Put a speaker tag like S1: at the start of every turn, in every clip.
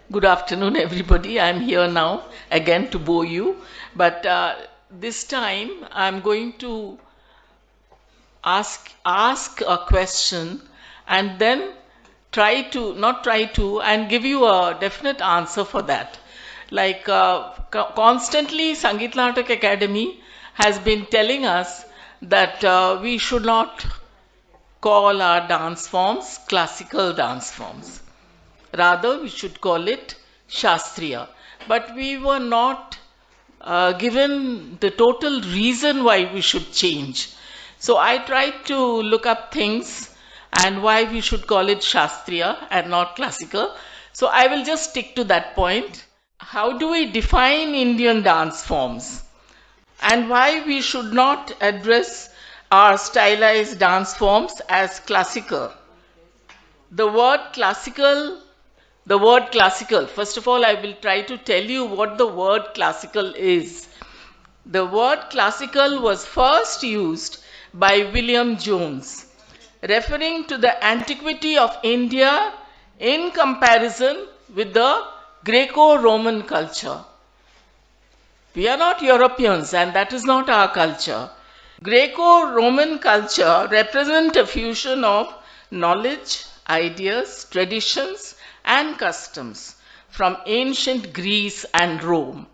S1: Good afternoon, everybody. I'm here now again to bore you, but this time I'm going to ask a question and then try to not try to and give you a definite answer for that. Like constantly, Sangeet Natak Academy has been telling us that we should not call our dance forms classical dance forms. Rather, we should call it Shastriya. But we were not given the total reason why we should change. So I tried to look up things and why we should call it Shastriya and not classical. So I will just stick to that point. How do we define Indian dance forms? And why we should not address our stylized dance forms as classical? The word classical first of all, I will try to tell you what the word classical is. The word classical was first used by William Jones, referring to the antiquity of India in comparison with the Greco-Roman culture. We are not Europeans, and that is not our culture. Greco-Roman culture represents a fusion of knowledge, ideas, traditions, and customs from ancient Greece and Rome.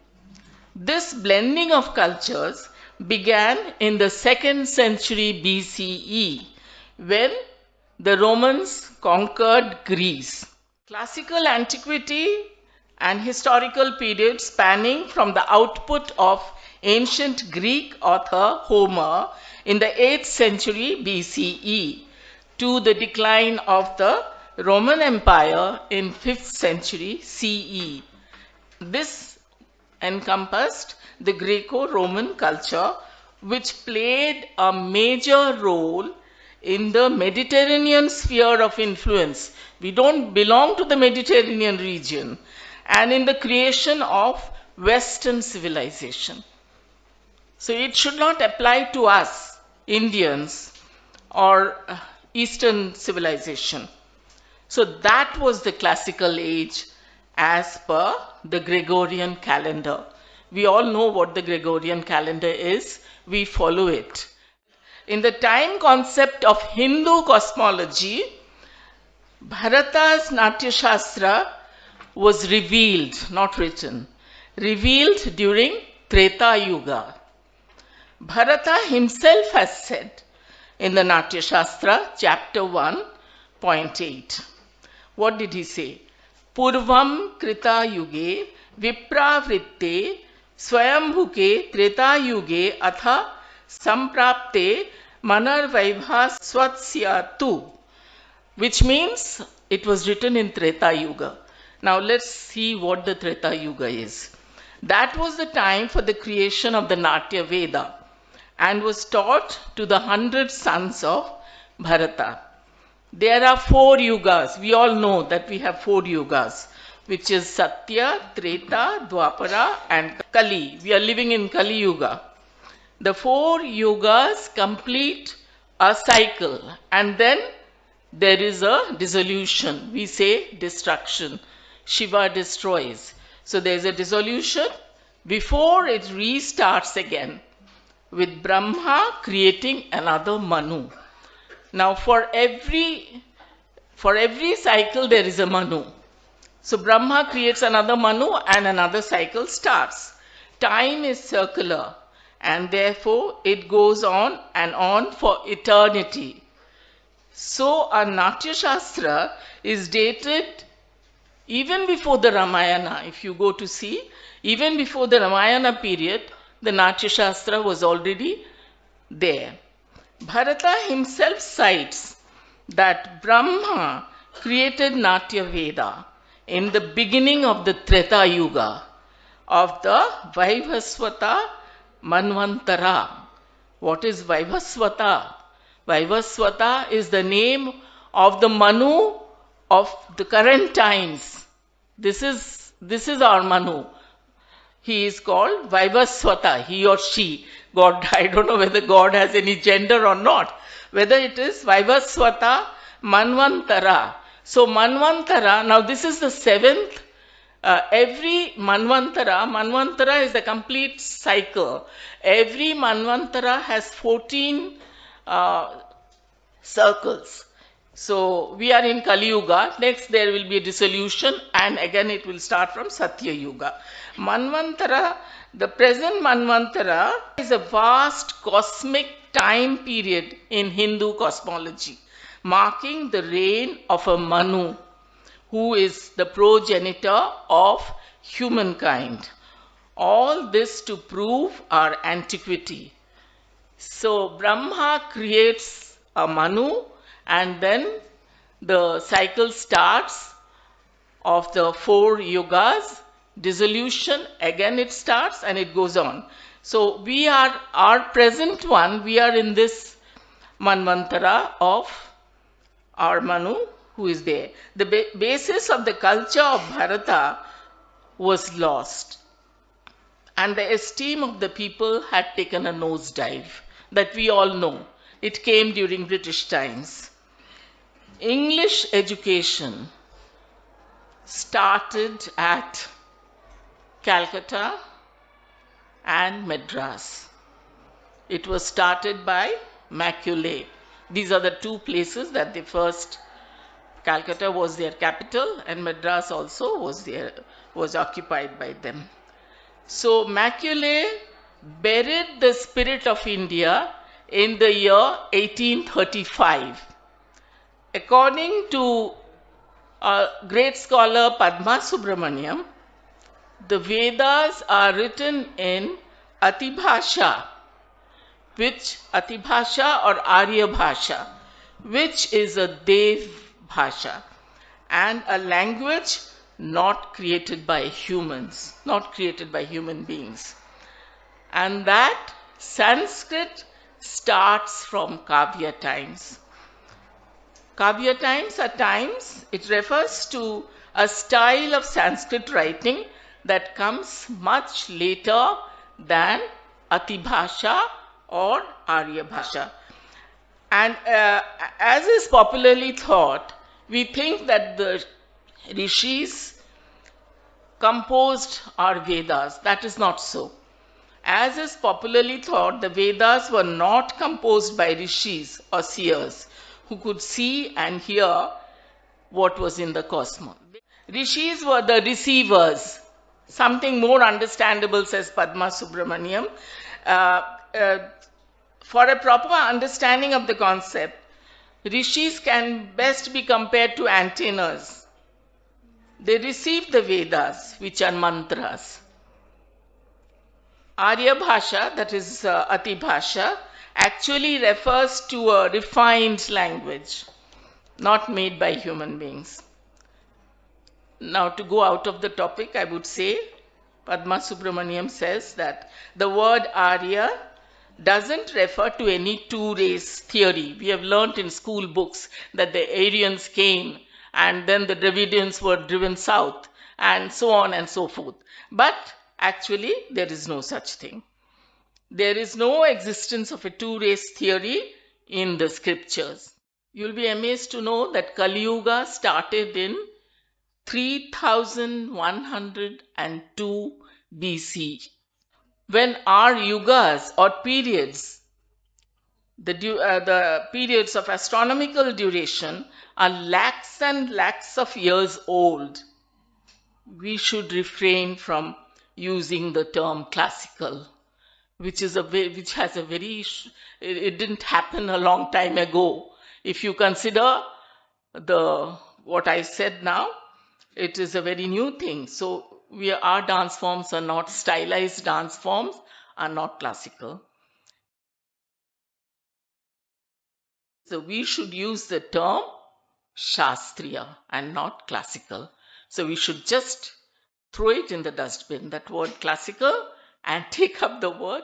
S1: This blending of cultures began in the 2nd century BCE when the Romans conquered Greece. Classical antiquity and historical period spanning from the output of ancient Greek author Homer in the 8th century BCE to the decline of the Roman Empire in 5th century CE. This encompassed the Greco-Roman culture, which played a major role in the Mediterranean sphere of influence. We don't belong to the Mediterranean region, and in the creation of Western civilization. So it should not apply to us, Indians, or Eastern civilization. So that was the classical age as per the Gregorian calendar. We all know what the Gregorian calendar is. We follow it. In the time concept of Hindu cosmology, Bharata's Natya Shastra was revealed, not written, revealed during Treta Yuga. Bharata himself has said in the Natya Shastra, chapter 1.8. What did he say? Purvam Krita Yuge Vipravritte Swayambhuke Treta Yuge Atha Samprapte Manar Vaibha Swatsya, which means it was written in Treta Yuga. Now let's see what the Treta Yuga is. That was the time for the creation of the Natya Veda and was taught to the 100 sons of Bharata. There are 4 yugas. We all know that we have 4 yugas, which is Satya, Treta, Dwapara and Kali. We are living in Kali Yuga. The 4 yugas complete a cycle and then there is a dissolution. We say destruction. Shiva destroys. So there is a dissolution before it restarts again with Brahma creating another Manu. Now for every cycle there is a Manu. So Brahma creates another Manu and another cycle starts. Time is circular and therefore it goes on and on for eternity. So our Natya Shastra is dated even before the Ramayana. If you go to see, even before the Ramayana period, the Natya Shastra was already there. Bharata himself cites that Brahma created Natya Veda in the beginning of the Treta Yuga of the Vaivasvata Manvantara. What is Vaivasvata? Vaivasvata is the name of the Manu of the current times. This is our Manu. He is called Vaivasvata, he or she. God, I don't know whether God has any gender or not. Whether it is Vaivasvata Manvantara. So Manvantara, now this is the 7th Every Manvantara is the complete cycle. Every Manvantara has 14 uh, circles. So we are in Kali Yuga. Next there will be a dissolution and again it will start from Satya Yuga. Manvantara, the present Manvantara is a vast cosmic time period in Hindu cosmology, marking the reign of a Manu who is the progenitor of humankind. All this to prove our antiquity. So Brahma creates a Manu and then the cycle starts of the four yugas, dissolution, again it starts and it goes on. So we are, our present one, we are in this Manvantara of our Manu who is there. The basis of the culture of Bharata was lost and the esteem of the people had taken a nosedive. That we all know. It came during British times. English education started at Calcutta and Madras. It was started by Macaulay. These are the two places that they first, Calcutta was their capital and Madras also was occupied by them. So Macaulay buried the spirit of India in the year 1835. According to great scholar Padma Subramaniam, the Vedas are written in Atibhasha, Atibhasha or Arya Bhasha, which is a Dev Bhasha and a language not created by humans, not created by human beings. And that Sanskrit starts from Kavya times. Kavya times are times, it refers to a style of Sanskrit writing that comes much later than Atibhasha or Arya Bhasha. And as is popularly thought, we think that the rishis composed our Vedas. That is not so. As is popularly thought, the Vedas were not composed by rishis or seers who could see and hear what was in the cosmos. Rishis were the receivers. Something more understandable, says Padma Subramaniam. For a proper understanding of the concept, rishis can best be compared to antennas. They received the Vedas, which are mantras. Arya Bhasha, that is Ati Bhasha, actually refers to a refined language, not made by human beings. Now, to go out of the topic, I would say, Padma Subramaniam says that the word Arya doesn't refer to any two-race theory. We have learnt in school books that the Aryans came and then the Dravidians were driven south and so on and so forth. But actually, there is no such thing. There is no existence of a two-race theory in the scriptures. You'll be amazed to know that Kali Yuga started in 3102 BC. When our yugas or periods, the periods of astronomical duration are lakhs and lakhs of years old, we should refrain from using the term classical, which has a very, it didn't happen a long time ago. If you consider what I said now, it is a very new thing. So our dance forms are not stylized dance forms, are not classical. So we should use the term Shastriya and not classical. So we should just throw it in the dustbin, that word classical, and take up the word